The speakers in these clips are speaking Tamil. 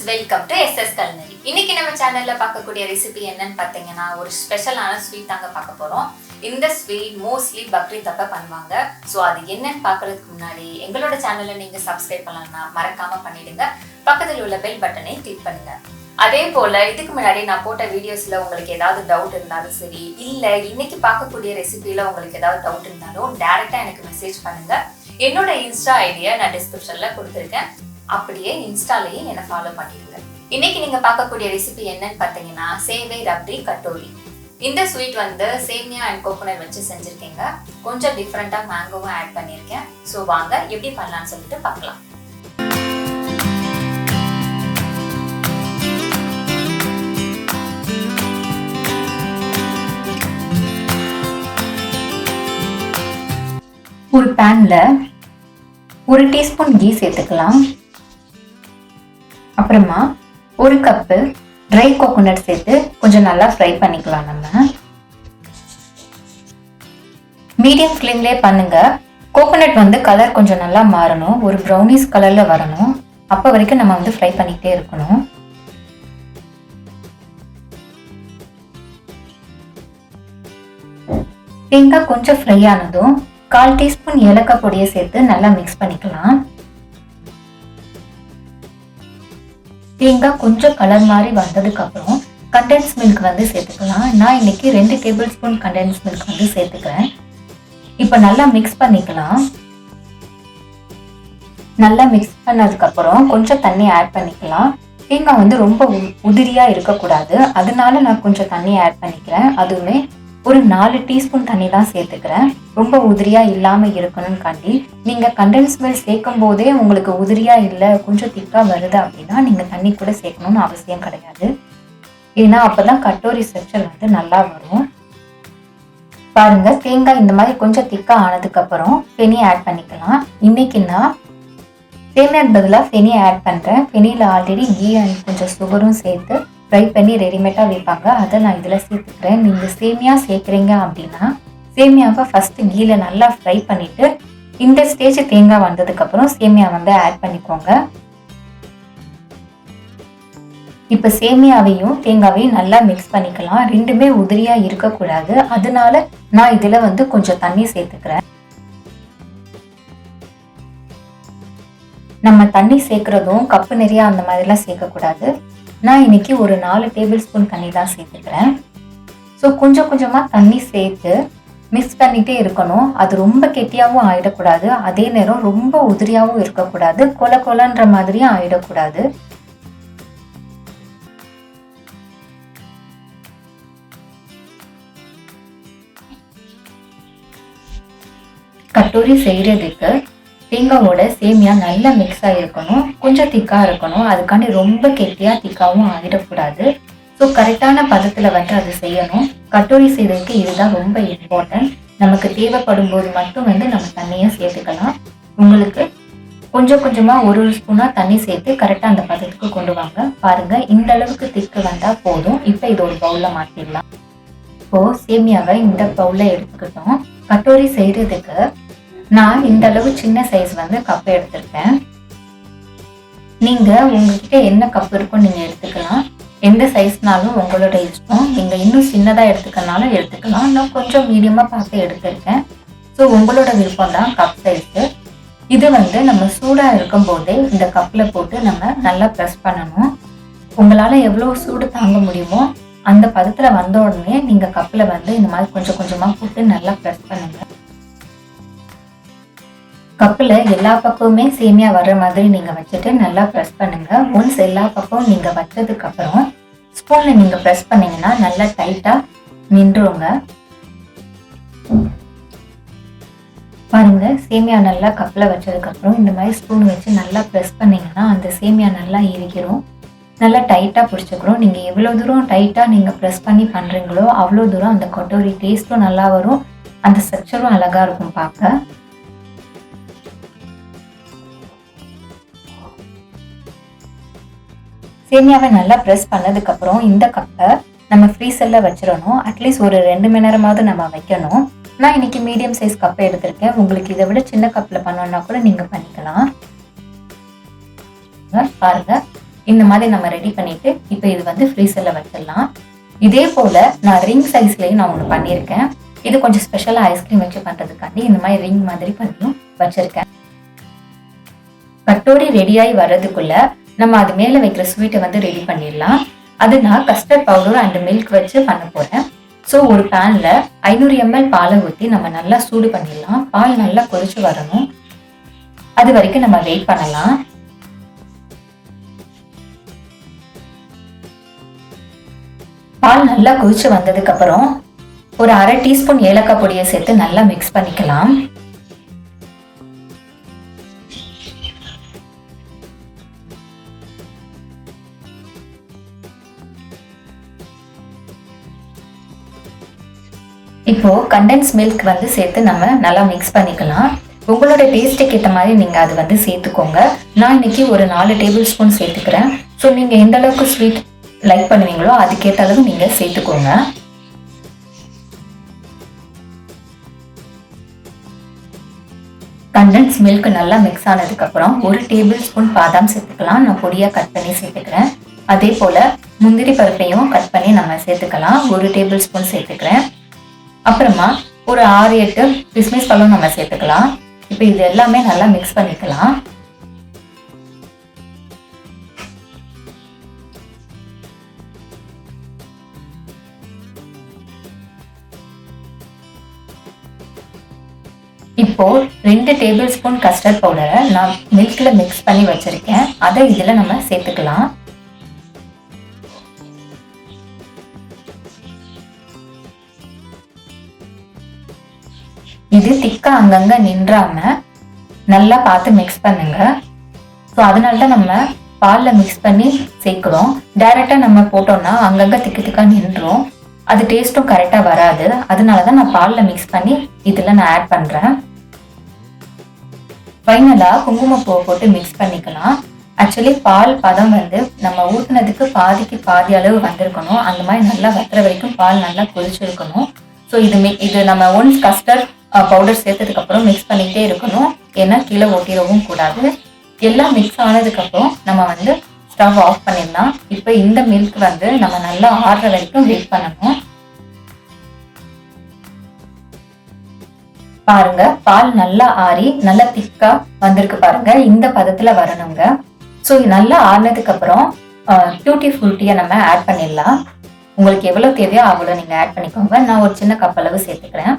Welcome to SS Culinary. இன்னைக்கு நம்ம சேனல்ல பார்க்கக்கூடிய ரெசிபி என்னன்னு பார்த்தீங்கன்னா ஒரு ஸ்பெஷலான ஸ்வீட் தாங்க பார்க்க போறோம். இந்த ஸ்வீட் மோஸ்ட்லி பக்ரீத் அப்ப பண்ணுவாங்க. ஸோ அது என்னன்னு பார்க்கறதுக்கு முன்னாடி எங்களோட சேனலை நீங்க சப்ஸ்கிரைப் பண்ணலன்னா மறக்காம பண்ணிடுங்க. பக்கத்தில் உள்ள பெல் பட்டனை கிளிக் பண்ணுங்க. அதே போல இதுக்கு முன்னாடி நான் போட்ட வீடியோஸ்ல உங்களுக்கு ஏதாவது டவுட் இருந்தாலும் சரி, இல்ல இன்னைக்கு பார்க்கக்கூடிய ரெசிபியில உங்களுக்கு ஏதாவது டவுட் இருந்தாலும் டைரக்டா எனக்கு மெசேஜ் பண்ணுங்க. என்னோட இன்ஸ்டா ஐடியா நான் டிஸ்கிரிப்ஷன்ல கொடுத்துருக்கேன். அப்படியே இன்ஸ்டாலையும் என்ன ஃபாலோ பண்ணிடுங்க. இன்னைக்கு நீங்க பார்க்கக்கூடிய ரெசிபி என்னன்னு பார்த்தீங்கன்னா சேவை ரப்ரி கட்டோரி. இந்த ஸ்வீட் வந்து சேமியா அண்ட் கோகோனட் வச்சு செஞ்சிருக்கீங்க. கொஞ்சம் டிஃப்ரெண்டா மேங்கோவும் ஆட் பண்ணியிருக்கேன். ஸோ வாங்க எப்படி பண்ணலாம்னு சொல்லிட்டு பார்க்கலாம். ஒரு பேன்ல 1 டீஸ்பூன் கீ சேர்த்துக்கலாம். அப்புறமா 1 கப்பு ட்ரை கோகோனட் சேர்த்து கொஞ்சம் நல்லா ஃப்ரை பண்ணிக்கலாம். நம்ம மீடியம் ஃப்ளேம்லேயே பண்ணுங்க. கோகோனட் வந்து கலர் கொஞ்சம் நல்லா மாறணும், ஒரு ப்ரௌனிஷ் கலர்ல வரணும். அப்போ வரைக்கும் நம்ம வந்து ஃப்ரை பண்ணிக்கிட்டே இருக்கணும். தேங்காய் கொஞ்சம் ஃப்ரை ஆனதும் 1/4 டீஸ்பூன் ஏலக்காய் பொடியை சேர்த்து நல்லா மிக்ஸ் பண்ணிக்கலாம். தேங்காய் கொஞ்சம் கலர் மாதிரி வந்ததுக்கு அப்புறம் கண்டென்ஸ் மில்க் வந்து சேர்த்துக்கலாம். நான் இன்னைக்கு 2 டேபிள் ஸ்பூன் கண்டென்ஸ் மில்க் வந்து சேர்த்துக்கிறேன். இப்போ நல்லா மிக்ஸ் பண்ணிக்கலாம். நல்லா மிக்ஸ் பண்ணதுக்கு அப்புறம் கொஞ்சம் தண்ணி ஆட் பண்ணிக்கலாம். தேங்காய் வந்து ரொம்ப உதிரியா இருக்கக்கூடாது, அதனால நான் கொஞ்சம் தண்ணி ஆட் பண்ணிக்கிறேன். அதுவுமே ஒரு 4 டீஸ்பூன் தண்ணி தான் சேர்த்துக்கிறேன். ரொம்ப உதிரியா இல்லாம இருக்கணும்னு காண்டி நீங்க கண்டென்ஸ் மில்க் சேர்க்கும் போதே உங்களுக்கு உதிரியா இல்லை, கொஞ்சம் திக்கா வருது அப்படின்னா நீங்க தண்ணி கூட சேர்க்கணும்னு அவசியம் கிடையாது. ஏன்னா அப்பதான் கட்டோரி ஸ்ட்ரக்சர் வந்து நல்லா வரும். பாருங்க, தேங்காய் இந்த மாதிரி கொஞ்சம் திக்கா ஆனதுக்கு அப்புறம் ஃபெனி ஆட் பண்ணிக்கலாம். இன்னைக்கு நான் சேமியாக்கு பதிலாக ஃபெனி ஆட் பண்றேன். ஃபெனியில் ஆல்ரெடி கீ அண்ட் கொஞ்சம் சுகரும் சேர்த்து ஃப்ரை பண்ணி ரெடிமேடாக வைப்பாங்க, அதை நான் இதில் சேர்த்துக்கிறேன். நீங்கள் சேமியா சேர்க்குறீங்க அப்படின்னா சேமியாவை ஃபஸ்ட்டு கீல நல்லா ஃப்ரை பண்ணிவிட்டு இந்த ஸ்டேஜ் தேங்காய் வந்ததுக்கப்புறம் சேமியா வந்து ஆட் பண்ணிக்கோங்க. இப்போ சேமியாவையும் தேங்காவையும் நல்லா மிக்ஸ் பண்ணிக்கலாம். ரெண்டுமே உதிரியாக இருக்கக்கூடாது, அதனால நான் இதில் வந்து கொஞ்சம் தண்ணி சேர்த்துக்கிறேன். நம்ம தண்ணி சேர்க்குறதும் கப்பு நிறையா அந்த மாதிரிலாம் சேர்க்கக்கூடாது. நான் இன்னைக்கு ஒரு 4 டேபிள் ஸ்பூன் தண்ணி தான் சேர்த்துக்கிறேன். ஸோ கொஞ்சம் கொஞ்சமாக தண்ணி சேர்த்து மிக்ஸ் பண்ணிகிட்டே இருக்கணும். அது ரொம்ப கெட்டியாகவும் ஆகிடக்கூடாது, அதே நேரம் ரொம்ப உதிரியாகவும் இருக்கக்கூடாது, கொல கொலன்ற மாதிரியும் ஆகிடக்கூடாது. கட்டோரி செய்கிறதுக்கு தேங்காவோட சேமியா நல்லா மிக்ஸ் ஆகிருக்கணும், கொஞ்சம் திக்காக இருக்கணும். அதுக்காண்டி ரொம்ப கெட்டியாக திக்காவும் ஆகிடக்கூடாது. ஸோ கரெக்டான பதத்தில் வந்து அது செய்யணும். கட்டோரி செய்கிறதுக்கு இதுதான் ரொம்ப இம்பார்ட்டன்ட். நமக்கு தேவைப்படும் போது மட்டும் வந்து நம்ம தண்ணியை சேர்த்துக்கலாம். உங்களுக்கு கொஞ்சம் கொஞ்சமாக ஒரு ஸ்பூனாக தண்ணி சேர்த்து கரெக்டாக அந்த பதத்துக்கு கொண்டு வாங்க. பாருங்கள், இந்த அளவுக்கு திக்கு வந்தால் போதும். இப்போ இது ஒரு பவுலில் மாற்றிடலாம். இப்போது சேமியாவை இந்த பவுலில் எடுத்துக்கிட்டோம். கட்டோரி செய்கிறதுக்கு நான் இந்த அளவு சின்ன சைஸ் வந்து கப் எடுத்திருக்கேன். நீங்க உங்ககிட்ட என்ன கப் இருக்கும் நீங்க எடுத்துக்கலாம். எந்த சைஸ்னாலும் உங்களோட இஷ்டம். நீங்க இன்னும் சின்னதா எடுத்துக்கனாலும் எடுத்துக்கலாம். நான் கொஞ்சம் மீடியமா பார்த்து எடுத்திருக்கேன். ஸோ உங்களோட விருப்பம் தான் கப் சைஸு. இது வந்து நம்ம சூடா இருக்கும் போதே இந்த கப்ல போட்டு நம்ம நல்லா ப்ரெஸ் பண்ணணும். உங்களால எவ்வளவு சூடு தாங்க முடியுமோ அந்த பதத்துல வந்த உடனே நீங்க கப்ல வந்து இந்த மாதிரி கொஞ்சம் கொஞ்சமா போட்டு நல்லா ப்ரெஸ் பண்ணுங்க. கப்பில் எல்லா பக்கமுமே சேமியா வர்ற மாதிரி நீங்கள் வச்சுட்டு நல்லா ப்ரெஸ் பண்ணுங்கள். ஒன்ஸ் எல்லா பக்கமும் நீங்கள் வச்சதுக்கப்புறம் ஸ்பூனில் நீங்கள் ப்ரெஸ் பண்ணிங்கன்னா நல்லா டைட்டாக நின்றுங்க. பாருங்கள், சேமியா நல்லா கப்பில் வச்சதுக்கப்புறம் இந்த மாதிரி ஸ்பூன் வச்சு நல்லா ப்ரெஸ் பண்ணிங்கன்னா அந்த சேமியா நல்லா இறுகிரும், நல்லா டைட்டாக பிடிச்சிக்கிறோம். நீங்கள் எவ்வளோ தூரம் டைட்டாக நீங்கள் ப்ரெஸ் பண்ணி பண்ணுறீங்களோ அவ்வளோ தூரம் அந்த கட்டோரி டேஸ்ட்டும் நல்லா வரும், அந்த ஸ்ட்ரக்சரும் அழகாக இருக்கும் பார்க்க. சேமியாவை நல்லா ப்ரெஸ் பண்ணதுக்கப்புறம் இந்த கப்பை நம்ம ஃப்ரீசரில் வச்சிடணும். அட்லீஸ்ட் ஒரு 2 மணி நேரமாவது நம்ம வைக்கணும். நான் இன்னைக்கு மீடியம் சைஸ் கப்பை எடுத்திருக்கேன். உங்களுக்கு இதை விட சின்ன கப்பில் பண்ணோன்னா கூட நீங்கள் பண்ணிக்கலாம். பாருங்க, இந்த மாதிரி நம்ம ரெடி பண்ணிட்டு இப்போ இது வந்து ஃப்ரீசர்ல வச்சிடலாம். இதே போல நான் ரிங் சைஸ்லயும் நான் ஒன்று பண்ணியிருக்கேன். இது கொஞ்சம் ஸ்பெஷலா ஐஸ்கிரீம் வச்சு பண்றதுக்காண்டி இந்த மாதிரி ரிங் மாதிரி பண்ணியும் வச்சிருக்கேன். கட்டோரி ரெடியாகி வர்றதுக்குள்ள நம்ம அது மேல வைக்கிற ஸ்வீட்டை வந்து ரெடி பண்ணிடலாம். அது நான் கஸ்டர்ட் பவுடர் அண்ட் மில்க் வச்சு பண்ண போறேன். ஸோ ஒரு பேன்ல 500 ml பாலை ஊற்றி நம்ம நல்லா சூடு பண்ணிடலாம். பால் நல்லா கொதிச்சு வரணும், அது வரைக்கும் நம்ம வெயிட் பண்ணலாம். பால் நல்லா கொதிச்சு வந்ததுக்கு அப்புறம் ஒரு 1/2 டீஸ்பூன் ஏலக்காய் பொடியை சேர்த்து நல்லா மிக்ஸ் பண்ணிக்கலாம். இப்போ கண்டென்ஸ் மில்க் வந்து சேர்த்து நம்ம நல்லா மிக்ஸ் பண்ணிக்கலாம். உங்களோட டேஸ்ட்டுக்கு ஏற்ற மாதிரி நீங்க அது வந்து சேர்த்துக்கோங்க. நான் இன்னைக்கு ஒரு 4 டேபிள் ஸ்பூன் சேர்த்துக்கிறேன். ஸோ நீங்க எந்த அளவுக்கு ஸ்வீட் லைக் பண்ணுவீங்களோ அதுக்கேற்ற அளவு நீங்க சேர்த்துக்கோங்க. கண்டென்ஸ் மில்க் நல்லா மிக்ஸ் ஆனதுக்கு அப்புறம் 1 டேபிள் ஸ்பூன் பாதாம் சேர்த்துக்கலாம். நான் பொடியா கட் பண்ணி சேர்த்துக்கிறேன். அதே போல முந்திரி பருப்பையும் கட் பண்ணி நம்ம சேர்த்துக்கலாம். 1 டேபிள் ஸ்பூன் சேர்த்துக்கிறேன். அப்புறமா ஒரு 6-8 கிஸ்மிஸ் பழம் நம்ம சேர்த்துக்கலாம். இப்போ இது எல்லாமே நல்லா மிக்ஸ் பண்ணிக்கலாம். இப்போ 2 டேபிள் ஸ்பூன் கஸ்டர்ட் பவுடரை நான் மில்க்ல மிக்ஸ் பண்ணி வச்சிருக்கேன். அதை இதுல நம்ம சேர்த்துக்கலாம். இது திக்கா அங்கங்க நின்றாம நல்லா பார்த்து மிக்ஸ் பண்ணுங்க. ஸோ அதனால தான் நம்ம பாலில் மிக்ஸ் பண்ணி சேர்க்குறோம். டைரக்டா நம்ம போட்டோம்னா அங்கங்க திக்கு திக்கா நின்றும், அது டேஸ்ட்டும் கரெக்டாக வராது. அதனால தான் நான் பாலில் மிக்ஸ் பண்ணி இதில் நான் ஆட் பண்ணுறேன். ஃபைனலாக குங்குமப்பூவை போட்டு மிக்ஸ் பண்ணிக்கலாம். ஆக்சுவலி பால் பதம் வந்து நம்ம ஊற்றுனதுக்கு பாதிக்கு பாதி அளவு வந்திருக்கணும். அந்த மாதிரி நல்லா வத்துற வரைக்கும் பால் நல்லா கொதிச்சிருக்கணும். ஸோ இது நம்ம ஒன்ஸ் கஸ்டர்ட் பவுடர் சேர்த்ததுக்கு அப்புறம் மிக்ஸ் பண்ணிக்கிட்டே இருக்கணும். ஏன்னா கீழே ஒட்டிடவும் கூடாது. எல்லாம் மிக்ஸ் ஆனதுக்கு அப்புறம் நம்ம வந்து ஸ்டவ் ஆஃப் பண்ணிடலாம். இப்போ இந்த மில்க் வந்து நம்ம நல்லா ஆறுற வரைக்கும் வெயிட் பண்ணணும். பாருங்க, பால் நல்லா ஆறி நல்லா திக்கா வந்திருக்கு பாருங்க. இந்த பதத்துல வரணுங்க. ஸோ நல்லா ஆறினதுக்கு அப்புறம் டூட்டி ஃப்ரூட்டியை நம்ம ஆட் பண்ணிடலாம். உங்களுக்கு எவ்வளவு தேவையோ அவ்வளோ நீங்க ஆட் பண்ணிக்கோங்க. நான் ஒரு சின்ன கப் அளவு சேர்த்துக்கிறேன்.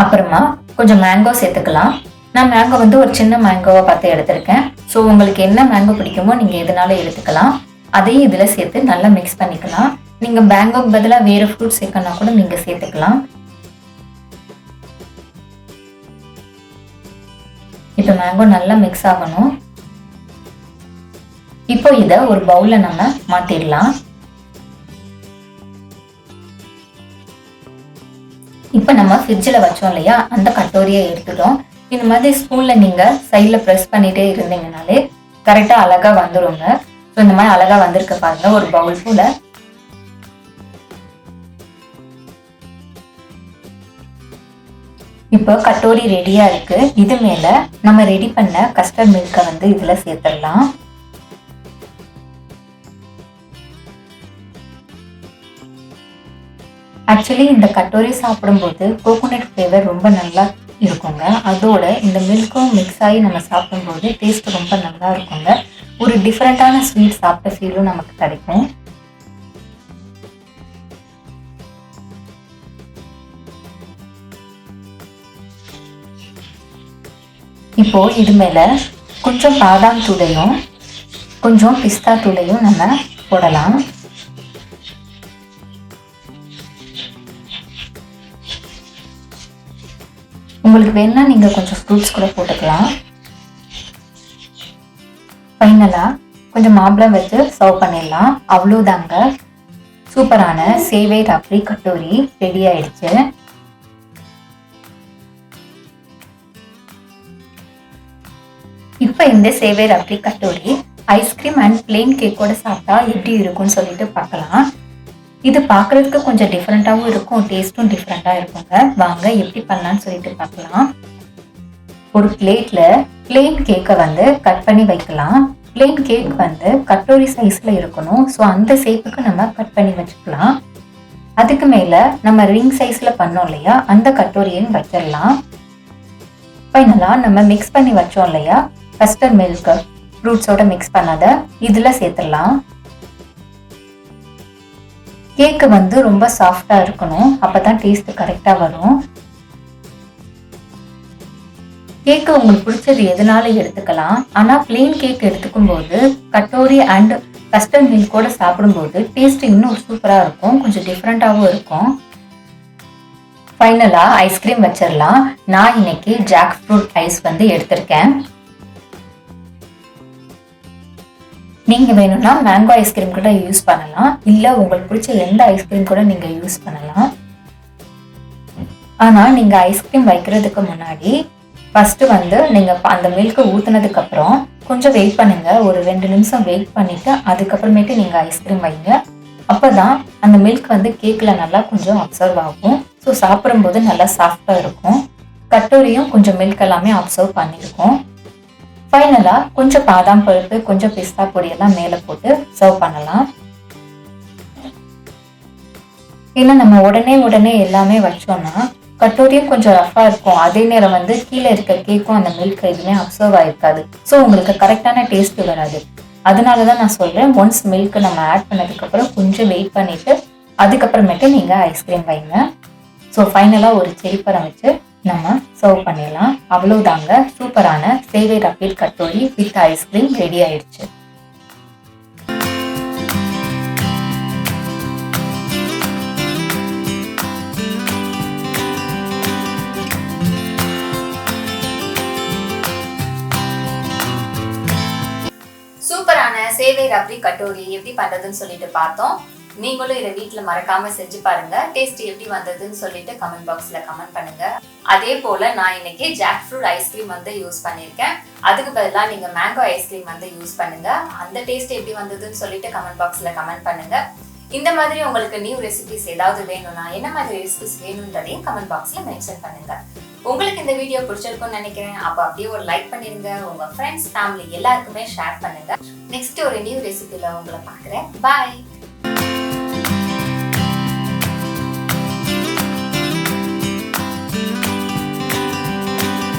அப்புறமா கொஞ்சம் மேங்கோ சேர்த்துக்கலாம். நான் மேங்கோ வந்து ஒரு சின்ன மேங்கோவை பார்த்து எடுத்திருக்கேன். ஸோ உங்களுக்கு என்ன மேங்கோ பிடிக்குமோ நீங்க எதனாலும் எடுத்துக்கலாம். அதையும் இதுல சேர்த்து நல்லா மிக்ஸ் பண்ணிக்கலாம். நீங்க மேங்கோக்கு பதிலாக வேற ஃப்ரூட் சேர்க்கணும் கூட நீங்க சேர்த்துக்கலாம். இப்போ மேங்கோ நல்லா மிக்ஸ் ஆகணும். இப்போ இதை ஒரு பவுல்ல நம்ம மாத்திடலாம். இப்போ நம்ம ஃப்ரிட்ஜில் வச்சோம் இல்லையா, அந்த கட்டோரியை எடுத்துட்டோம். இந்த மாதிரி ஸ்பூன்ல நீங்க சைட்ல ப்ரெஸ் பண்ணிட்டே இருந்தீங்கனாலே கரெக்டா அழகா வந்துருங்க. ஸோ இந்த மாதிரி அழகா வந்திருக்க பாருங்க ஒரு பவுல் போல. இப்போ கட்டோரி ரெடியா இருக்கு. இது மேல நம்ம ரெடி பண்ண கஸ்டர்ட் மில்கை வந்து இதுல சேர்த்துடலாம். ஆக்சுவலி இந்த கட்டோரி சாப்பிடும்போது கோகோனட் ஃப்ளேவர் ரொம்ப நல்லா இருக்குங்க. அதோட இந்த மில்க்கும் மிக்ஸ் ஆகி நம்ம சாப்பிடும்போது டேஸ்ட் ரொம்ப நல்லா இருக்குங்க. ஒரு டிஃப்ரெண்டான ஸ்வீட் சாப்பிட்ட ஃபீலும் நமக்கு கிடைக்கும். இப்போ இது மேல கொஞ்சம் பாதாம் தூளையும் கொஞ்சம் பிஸ்தா தூளையும் நம்ம போடலாம். உங்களுக்கு வேணா நீங்க கொஞ்சம் ஃப்ரூட்ஸ் கூட போட்டுக்கலாம். ஃபைனலா கொஞ்சம் மாம்பழம் வச்சு சர்வ் பண்ணிடலாம். அவ்வளோதாங்க, சூப்பரான சேவை ரப்ரி கட்டோரி ரெடி ஆயிடுச்சு. இப்போ இந்த சேவை rabri katori ice cream and plain கேக்கோட சாப்பிட்டா எப்படி இருக்கும்னு சொல்லிட்டு பார்க்கலாம். இது பார்க்கறதுக்கு கொஞ்சம் டிஃப்ரெண்டாகவும் இருக்கும், டேஸ்ட்டும் டிஃப்ரெண்டாக இருக்குங்க. வாங்க எப்படி பண்ணலான்னு சொல்லிட்டு பார்க்கலாம். ஒரு பிளேட்ல பிளெயின் கேக்கை வந்து கட் பண்ணி வைக்கலாம். பிளெயின் கேக் வந்து கட்டோரி சைஸ்ல இருக்கணும். ஸோ அந்த ஷேப்புக்கு நம்ம கட் பண்ணி வச்சுக்கலாம். அதுக்கு மேல நம்ம ரிங் சைஸ்ல பண்ணோம் இல்லையா, அந்த கட்டோரியையும் வச்சிடலாம். ஃபைனலா நம்ம மிக்ஸ் பண்ணி வச்சோம் இல்லையா கஸ்டர்ட் மில்க், ஃப்ரூட்ஸோட மிக்ஸ் பண்ணதை இதுல சேர்த்துடலாம். கேக்கு வந்து ரொம்ப சாஃப்டா இருக்கணும், அப்பதான் டேஸ்ட் கரெக்டா வரும். கேக்கு உங்களுக்கு பிடிச்சது எதுனாலும் எடுத்துக்கலாம். ஆனா பிளெயின் கேக் எடுத்துக்கும் போது கட்டோரி அண்ட் கஸ்டர்ட் மில்கோட சாப்பிடும்போது டேஸ்ட் இன்னும் சூப்பரா இருக்கும், கொஞ்சம் டிஃப்ரெண்டாவும் இருக்கும். ஃபைனலா ஐஸ்கிரீம் வச்சிடலாம். நான் இன்னைக்கு ஜாக் ஃப்ரூட் ஐஸ் வந்து எடுத்திருக்கேன். நீங்க வேணும்னா மேங்கோ ஐஸ்கிரீம் கூட யூஸ் பண்ணலாம், இல்ல உங்களுக்கு பிடிச்ச எந்த ஐஸ்கிரீம் கூட நீங்க யூஸ் பண்ணலாம். ஆனா நீங்க ஐஸ்கிரீம் வைக்கிறதுக்கு முன்னாடி ஃபர்ஸ்ட் வந்து நீங்க அந்த மில்க் ஊத்துனதுக்கு அப்புறம் கொஞ்சம் வெயிட் பண்ணுங்க. ஒரு 2 நிமிஷம் வெயிட் பண்ணிட்டு அதுக்கப்புறமேட்டு நீங்க ஐஸ்கிரீம் வைங்க. அப்பதான் அந்த மில்க் வந்து கேக்ல நல்லா கொஞ்சம் அப்சர்வ் ஆகும். ஸோ சாப்பிடும்போது நல்லா சாஃப்டா இருக்கும். கட்டோரியும் கொஞ்சம் மில்க் எல்லாமே அப்சர்வ் பண்ணிருக்கும். ஃபைனலா கொஞ்சம் பாதாம் பருப்பு, கொஞ்சம் பிஸ்தா பொடி எல்லாம் மேல போட்டு சர்வ் பண்ணலாம். ஏன்னா நம்ம உடனே எல்லாமே வச்சோம்னா கட்டோரியும் கொஞ்சம் ரஃபா இருக்கும், அதே நேரம் வந்து கீழே இருக்க கேக்கும் அந்த மில்க் எதுவுமே அப்சர்வ் ஆயிருக்காது. ஸோ உங்களுக்கு கரெக்டான டேஸ்ட் வராது. அதனாலதான் நான் சொல்றேன், ஒன்ஸ் மில்க் நம்ம ஆட் பண்ணதுக்கு அப்புறம் கொஞ்சம் வெயிட் பண்ணிட்டு அதுக்கப்புறமேட்டு நீங்க ஐஸ்கிரீம் வைங்க. ஸோ ஃபைனலா ஒரு செரி பழம் வச்சு நம்ம சர்வ் பண்ணிடலாம். அவ்வளவுதாங்க, சூப்பரான சேவை ரபீர் கட்டோரி வித் ஐஸ்கிரீம் ரெடி ஆயிடுச்சு. சூப்பரான சேவை ரப்ரி கட்டோரி எப்படி பண்றதுன்னு சொல்லிட்டு பார்த்தோம். நீங்களும் இதை வீட்டுல மறக்காம செஞ்சு பாருங்க. டேஸ்ட் எப்படி வந்ததுன்னு சொல்லிட்டு கமெண்ட் பாக்ஸ்ல கமெண்ட் பண்ணுங்க. அதே போல நான் இன்னைக்கு ஜாக் ஃப்ரூட் ஐஸ்கிரீம் வந்து யூஸ் பண்ணிருக்கேன். அதுக்கு பதிலாக நீங்க மேங்கோ ஐஸ்கிரீம் வந்து யூஸ் பண்ணுங்க. அந்த டேஸ்ட் எப்படி வந்ததுன்னு சொல்லிட்டு கமெண்ட் பாக்ஸ்ல கமெண்ட் பண்ணுங்க. இந்த மாதிரி உங்களுக்கு நியூ ரெசிபிஸ் ஏதாவது வேணும்னா, என்ன மாதிரி ரெசிபிஸ் வேணும்ன்றதையும் கமெண்ட் பாக்ஸ்ல மென்ஷன் பண்ணுங்க. உங்களுக்கு இந்த வீடியோ பிடிச்சிருக்கும்னு நினைக்கிறேன். அப்போ அப்படியே ஒரு லைக் பண்ணிருங்க. உங்க ஃப்ரெண்ட்ஸ், ஃபேமிலி எல்லாருக்குமே ஷேர் பண்ணுங்க. நெக்ஸ்ட் ஒரு நியூ ரெசிபில உங்களை பார்க்குறேன். பாய்.